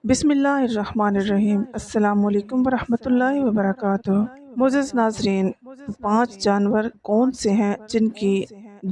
بسم اللہ الرحمن الرحیم۔ السلام علیکم ورحمۃ اللہ وبرکاتہ۔ معزز ناظرین، 5 جانور کون سے ہیں جن کی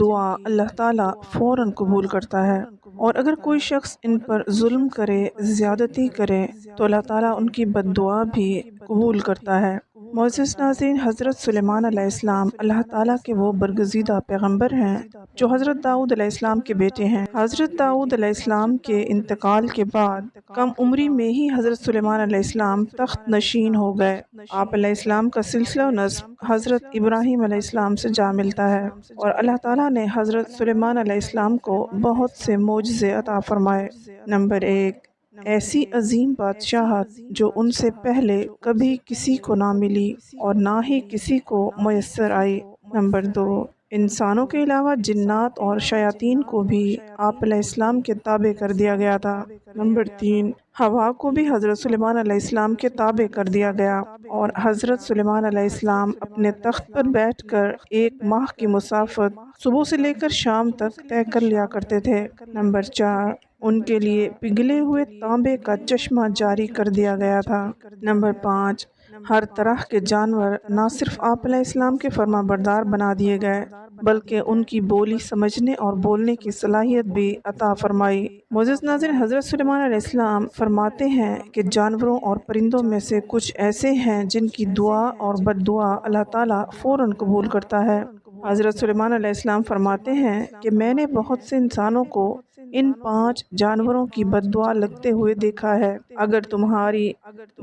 دعا اللہ تعالیٰ فوراً قبول کرتا ہے، اور اگر کوئی شخص ان پر ظلم کرے، زیادتی کرے، تو اللہ تعالیٰ ان کی بد دعا بھی قبول کرتا ہے۔ معزز ناظرین، حضرت سلیمان علیہ السلام اللہ تعالیٰ کے وہ برگزیدہ پیغمبر ہیں جو حضرت داؤد علیہ السلام کے بیٹے ہیں۔ حضرت داؤد علیہ السلام کے انتقال کے بعد کم عمری میں ہی حضرت سلیمان علیہ السلام تخت نشین ہو گئے۔ آپ علیہ السلام کا سلسلہ نسب حضرت ابراہیم علیہ السلام سے جا ملتا ہے، اور اللہ تعالیٰ نے حضرت سلیمان علیہ السلام کو بہت سے معجزے عطا فرمائے۔ نمبر 1، ایسی عظیم بادشاہت جو ان سے پہلے کبھی کسی کو نہ ملی اور نہ ہی کسی کو میسر آئی۔ نمبر 2، انسانوں کے علاوہ جنات اور شیاطین کو بھی آپ علیہ السلام کے تابع کر دیا گیا تھا۔ نمبر 3، ہوا کو بھی حضرت سلیمان علیہ السلام کے تابع کر دیا گیا، اور حضرت سلیمان علیہ السلام اپنے تخت پر بیٹھ کر 1 ماہ کی مسافت صبح سے لے کر شام تک طے کر لیا کرتے تھے۔ نمبر 4، ان کے لیے پگھلے ہوئے تانبے کا چشمہ جاری کر دیا گیا تھا۔ نمبر 5، ہر طرح کے جانور نہ صرف آپ علیہ السلام کے فرما بردار بنا دیے گئے، بلکہ ان کی بولی سمجھنے اور بولنے کی صلاحیت بھی عطا فرمائی۔ معزز ناظرین، حضرت سلیمان علیہ السلام فرماتے ہیں کہ جانوروں اور پرندوں میں سے کچھ ایسے ہیں جن کی دعا اور بد دعا اللہ تعالیٰ فوراً قبول کرتا ہے۔ حضرت سلیمان علیہ السلام فرماتے ہیں کہ میں نے بہت سے انسانوں کو ان 5 جانوروں کی بد دعا لگتے ہوئے دیکھا ہے۔ اگر تمہاری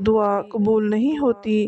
دعا قبول نہیں ہوتی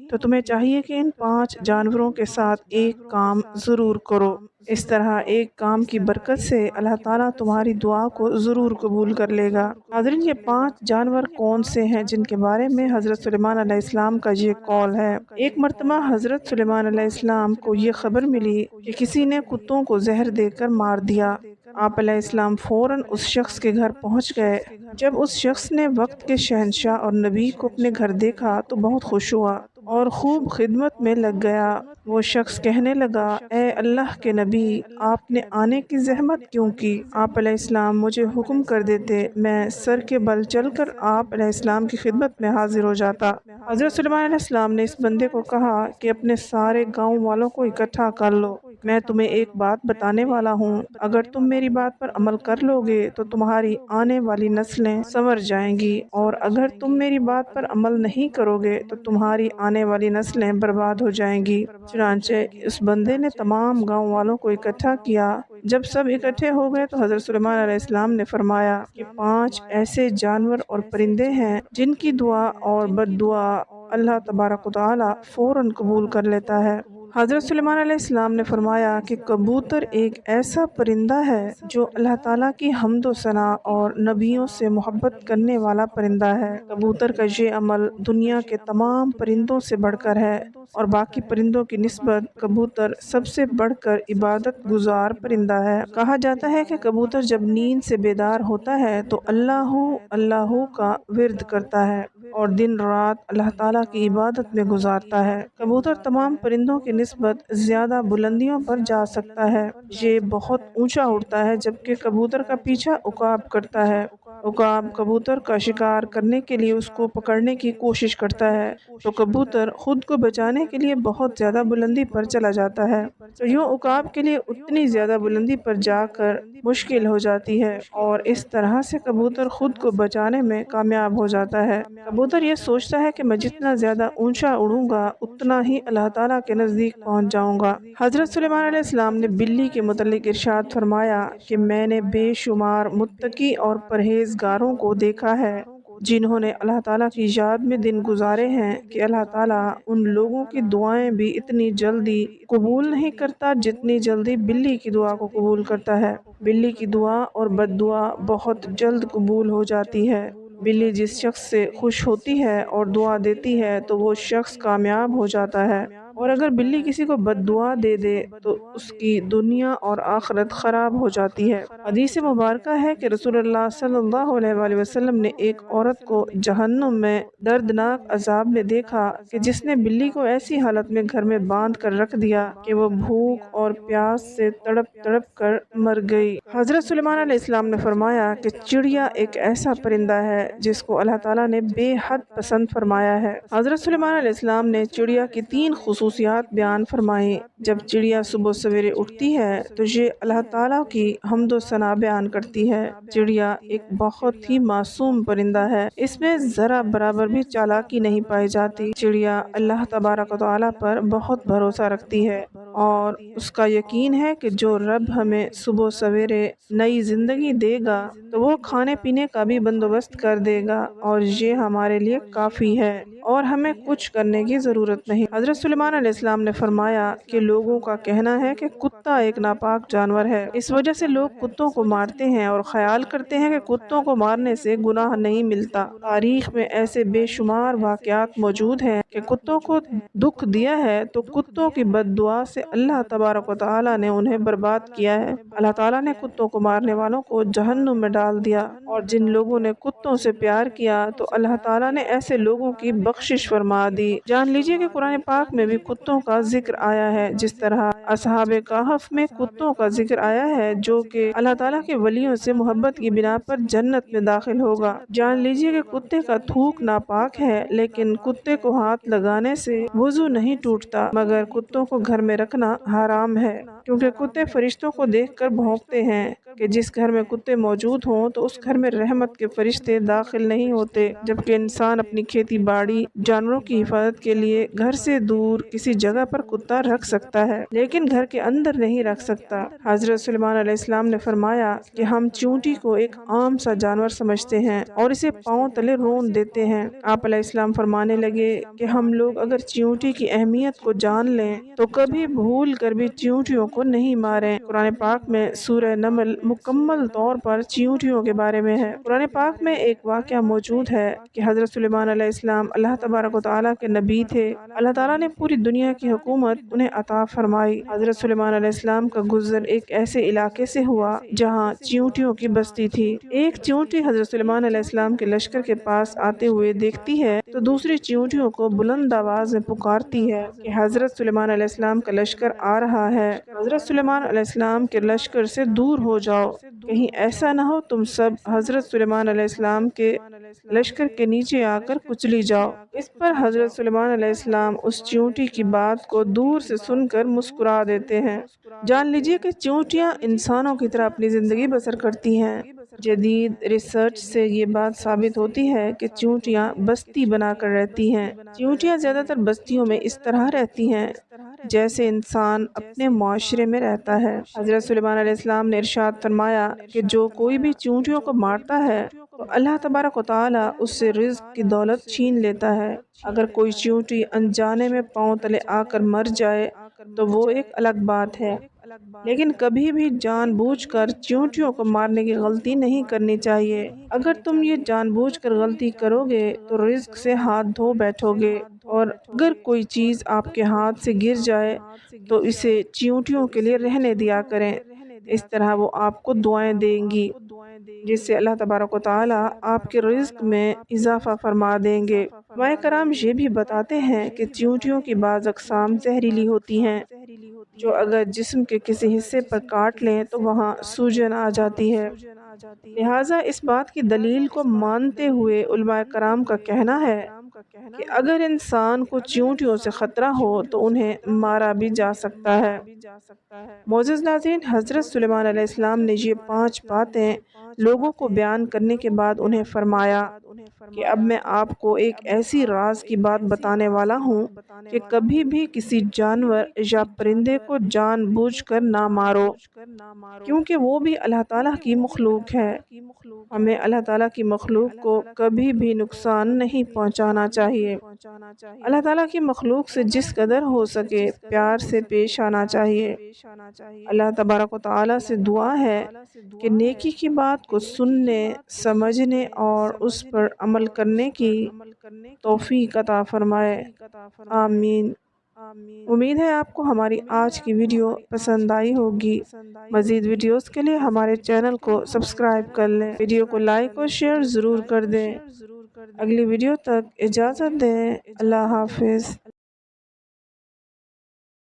تو تمہیں چاہیے کہ ان 5 جانوروں کے ساتھ ایک کام ضرور کرو۔ اس طرح ایک کام کی برکت سے اللہ تعالیٰ تمہاری دعا کو ضرور قبول کر لے گا۔ ناظرین، یہ 5 جانور کون سے ہیں جن کے بارے میں حضرت سلیمان علیہ السلام کا یہ قول ہے؟ ایک مرتبہ حضرت سلیمان علیہ السلام کو یہ خبر ملی کہ کسی نے کتوں کو زہر دے کر مار دیا۔ آپ علیہ السلام فوراً اس شخص کے گھر پہنچ گئے۔ جب اس شخص نے وقت کے شہنشاہ اور نبی کو اپنے گھر دیکھا تو بہت خوش ہوا اور خوب خدمت میں لگ گیا۔ وہ شخص کہنے لگا، اے اللہ کے نبی، آپ نے آنے کی زحمت کیوں کی؟ آپ علیہ السلام مجھے حکم کر دیتے، میں سر کے بل چل کر آپ علیہ السلام کی خدمت میں حاضر ہو جاتا۔ حضرت سلیمان علیہ السلام نے اس بندے کو کہا کہ اپنے سارے گاؤں والوں کو اکٹھا کر لو، میں تمہیں ایک بات بتانے والا ہوں۔ اگر تم میری بات پر عمل کر لو گے تو تمہاری آنے والی نسلیں سنور جائیں گی، اور اگر تم میری بات پر عمل نہیں کرو گے تو تمہاری آنے والی نسلیں برباد ہو جائیں گی۔ چنانچہ اس بندے نے تمام گاؤں والوں کو اکٹھا کیا۔ جب سب اکٹھے ہو گئے تو حضرت سلیمان علیہ السلام نے فرمایا کہ 5 ایسے جانور اور پرندے ہیں جن کی دعا اور بد دعا اللہ تبارک و تعالیٰ فوراً قبول کر لیتا ہے۔ حضرت سلیمان علیہ السلام نے فرمایا کہ کبوتر ایک ایسا پرندہ ہے جو اللہ تعالیٰ کی حمد و ثنا اور نبیوں سے محبت کرنے والا پرندہ ہے۔ کبوتر کا یہ عمل دنیا کے تمام پرندوں سے بڑھ کر ہے، اور باقی پرندوں کی نسبت کبوتر سب سے بڑھ کر عبادت گزار پرندہ ہے۔ کہا جاتا ہے کہ کبوتر جب نیند سے بیدار ہوتا ہے تو اللہ اللہ کا ورد کرتا ہے اور دن رات اللہ تعالیٰ کی عبادت میں گزارتا ہے۔ کبوتر تمام پرندوں کی نسبت زیادہ بلندیوں پر جا سکتا ہے۔ یہ بہت اونچا اڑتا ہے، جبکہ کبوتر کا پیچھا عقاب کرتا ہے۔ عقاب کبوتر کا شکار کرنے کے لیے اس کو پکڑنے کی کوشش کرتا ہے، تو کبوتر خود کو بچانے کے لیے بہت زیادہ بلندی پر چلا جاتا ہے، تو یوں عقاب کے لیے اتنی زیادہ بلندی پر جا کر مشکل ہو جاتی ہے، اور اس طرح سے کبوتر خود کو بچانے میں کامیاب ہو جاتا ہے۔ کبوتر یہ سوچتا ہے کہ میں جتنا زیادہ اونچا اڑوں گا اتنا ہی اللہ تعالیٰ کے نزدیک پہنچ جاؤں گا۔ حضرت سلیمان علیہ السلام نے بلی کے متعلق ارشاد فرمایا کہ میں نے بے شمار متقی اور پرہیزگاروں کو دیکھا ہے جنہوں نے اللہ تعالیٰ کی یاد میں دن گزارے ہیں کہ اللہ تعالیٰ ان لوگوں کی دعائیں بھی اتنی جلدی قبول نہیں کرتا جتنی جلدی بلی کی دعا کو قبول کرتا ہے۔ بلی کی دعا اور بد دعا بہت جلد قبول ہو جاتی ہے۔ بلی جس شخص سے خوش ہوتی ہے اور دعا دیتی ہے تو وہ شخص کامیاب ہو جاتا ہے۔ اور اگر بلی کسی کو بد دعا دے دے تو اس کی دنیا اور آخرت خراب ہو جاتی ہے۔ حدیث مبارکہ ہے کہ رسول اللہ صلی اللہ علیہ وآلہ وسلم نے ایک عورت کو جہنم میں دردناک عذاب میں دیکھا کہ جس نے بلی کو ایسی حالت میں گھر میں باندھ کر رکھ دیا کہ وہ بھوک اور پیاس سے تڑپ تڑپ کر مر گئی۔ حضرت سلیمان علیہ السلام نے فرمایا کہ چڑیا ایک ایسا پرندہ ہے جس کو اللہ تعالیٰ نے بے حد پسند فرمایا ہے۔ حضرت سلیمان علیہ السلام نے چڑیا کی 3 خصوصیات بیان فرمائی۔ جب چڑیا صبح سویرے اٹھتی ہے تو یہ اللہ تعالیٰ کی حمد و ثنا بیان کرتی ہے۔ چڑیا ایک بہت ہی معصوم پرندہ ہے، اس میں ذرا برابر بھی چالاکی نہیں پائی جاتی۔ چڑیا اللہ تبارک و تعالیٰ پر بہت بھروسہ رکھتی ہے اور اس کا یقین ہے کہ جو رب ہمیں صبح سویرے نئی زندگی دے گا تو وہ کھانے پینے کا بھی بندوبست کر دے گا اور یہ ہمارے لیے کافی ہے اور ہمیں کچھ کرنے کی ضرورت نہیں۔ حضرت سلیمان علیہ السلام نے فرمایا کہ لوگوں کا کہنا ہے کہ کتا ایک ناپاک جانور ہے، اس وجہ سے لوگ کتوں کو مارتے ہیں اور خیال کرتے ہیں کہ کتوں کو مارنے سے گناہ نہیں ملتا۔ تاریخ میں ایسے بے شمار واقعات موجود ہیں کہ کتوں کو دکھ دیا ہے تو کتوں کی بد دعا سے اللہ تبارک و تعالیٰ نے انہیں برباد کیا ہے۔ اللہ تعالیٰ نے کتوں کو مارنے والوں کو جہنم میں ڈال دیا اور جن لوگوں نے کتوں سے پیار کیا تو اللہ تعالیٰ نے ایسے لوگوں کی بخشش فرما دی۔ جان لیجیے کہ قرآن پاک میں بھی کتوں کا ذکر آیا ہے، جس طرح اصحاب کہف میں کتوں کا ذکر آیا ہے جو کہ اللہ تعالیٰ کے ولیوں سے محبت کی بنا پر جنت میں داخل ہوگا۔ جان لیجیے کہ کتے کا تھوک ناپاک ہے، لیکن کتے کو ہاتھ لگانے سے وضو نہیں ٹوٹتا، مگر کتوں کو گھر میں رکھنا حرام ہے، کیونکہ کتے فرشتوں کو دیکھ کر بھونکتے ہیں کہ جس گھر میں کتے موجود ہوں تو اس گھر میں رحمت کے فرشتے داخل نہیں ہوتے، جبکہ انسان اپنی کھیتی باڑی جانوروں کی حفاظت کے لیے گھر سے دور کسی جگہ پر کتا رکھ سکتا ہے لیکن گھر کے اندر نہیں رکھ سکتا۔ حضرت سلیمان علیہ السلام نے فرمایا کہ ہم چیونٹی کو ایک عام سا جانور سمجھتے ہیں اور اسے پاؤں تلے رون دیتے ہیں۔ آپ علیہ السلام فرمانے لگے کہ ہم لوگ اگر چیونٹی کی اہمیت کو جان لیں تو کبھی بھول کر بھی چیونٹیوں کو نہیں ماریں۔ قرآن پاک میں سورہ نمل مکمل طور پر چیونٹیوں کے بارے میں ہے۔ قرآن پاک میں ایک واقعہ موجود ہے کہ حضرت سلیمان علیہ السلام اللہ تبارک و تعالیٰ کے نبی تھے۔ اللہ تعالیٰ نے پوری دنیا کی حکومت انہیں عطا فرمائی۔ حضرت سلیمان علیہ السلام کا گزر ایک ایسے علاقے سے ہوا جہاں چیونٹیوں کی بستی تھی۔ ایک چیونٹی حضرت سلیمان علیہ السلام کے لشکر کے پاس آتے ہوئے دیکھتی ہے تو دوسری چیونٹیوں کو بلند آواز میں پکارتی ہے کہ حضرت سلیمان علیہ السلام کا لشکر آ رہا ہے، حضرت سلیمان علیہ السلام کے لشکر سے دور ہو جاؤ، کہیں ایسا نہ ہو تم سب حضرت سلیمان علیہ السلام کے لشکر کے نیچے آ کر کچلی جاؤ۔ اس پر حضرت سلیمان علیہ السلام اس چیونٹی کی بات کو دور سے سن کر مسکرا دیتے ہیں۔ جان لیجیے کہ چیونٹیاں انسانوں کی طرح اپنی زندگی بسر کرتی ہیں۔ جدید ریسرچ سے یہ بات ثابت ہوتی ہے کہ چیونٹیاں بستی بنا کر رہتی ہیں۔ چیونٹیاں زیادہ تر بستیوں میں اس طرح رہتی ہیں جیسے انسان اپنے معاشرے میں رہتا ہے۔ حضرت سلیمان علیہ السلام نے ارشاد فرمایا کہ جو کوئی بھی چیونٹیوں کو مارتا ہے تو اللہ تبارک و تعالیٰ اس سے رزق کی دولت چھین لیتا ہے۔ اگر کوئی چیونٹی انجانے میں پاؤں تلے آ کر مر جائے تو وہ ایک الگ بات ہے، لیکن کبھی بھی جان بوجھ کر چیونٹیوں کو مارنے کی غلطی نہیں کرنی چاہیے۔ اگر تم یہ جان بوجھ کر غلطی کرو گے تو رزق سے ہاتھ دھو بیٹھو گے، اور اگر کوئی چیز آپ کے ہاتھ سے گر جائے تو اسے چیونٹیوں کے لیے رہنے دیا کریں، اس طرح وہ آپ کو دعائیں دیں گی جس سے اللہ تبارک و تعالیٰ آپ کے رزق میں اضافہ فرما دیں گے۔ علماء کرام یہ بھی بتاتے ہیں کہ چیونٹیوں کی بعض اقسام زہریلی ہوتی ہیں جو اگر جسم کے کسی حصے پر کاٹ لیں تو وہاں سوجن آ جاتی ہے۔ لہٰذا اس بات کی دلیل کو مانتے ہوئے علماء کرام کا کہنا ہے کہ اگر انسان کو چیونٹیوں سے خطرہ ہو تو انہیں مارا بھی جا سکتا ہے۔ معزز ناظرین، حضرت سلیمان علیہ السلام نے یہ 5 باتیں لوگوں کو بیان کرنے کے بعد انہیں فرمایا کہ اب میں آپ کو ایک ایسی راز کی بات بتانے والا ہوں کہ کبھی بھی کسی جانور یا پرندے کو جان بوجھ کر نہ مارو، کیونکہ وہ بھی اللہ تعالیٰ کی مخلوق ہے۔ ہمیں اللہ تعالیٰ کی مخلوق کو کبھی بھی نقصان نہیں پہنچانا چاہیے۔ اللہ تعالیٰ کی مخلوق سے جس قدر ہو سکے پیار سے پیش آنا چاہیے۔ اللہ تبارک و تعالیٰ سے دعا ہے کہ نیکی کی بات کو سننے، سمجھنے اور اس پر عمل کرنے کی توفیق عطا فرمائے۔ آمین۔ امید ہے آپ کو ہماری آج کی ویڈیو پسند آئی ہوگی۔ مزید ویڈیوز کے لیے ہمارے چینل کو سبسکرائب کر لیں، ویڈیو کو لائک اور شیئر ضرور کر دیں۔ اگلی ویڈیو تک اجازت دیں۔ اللہ حافظ۔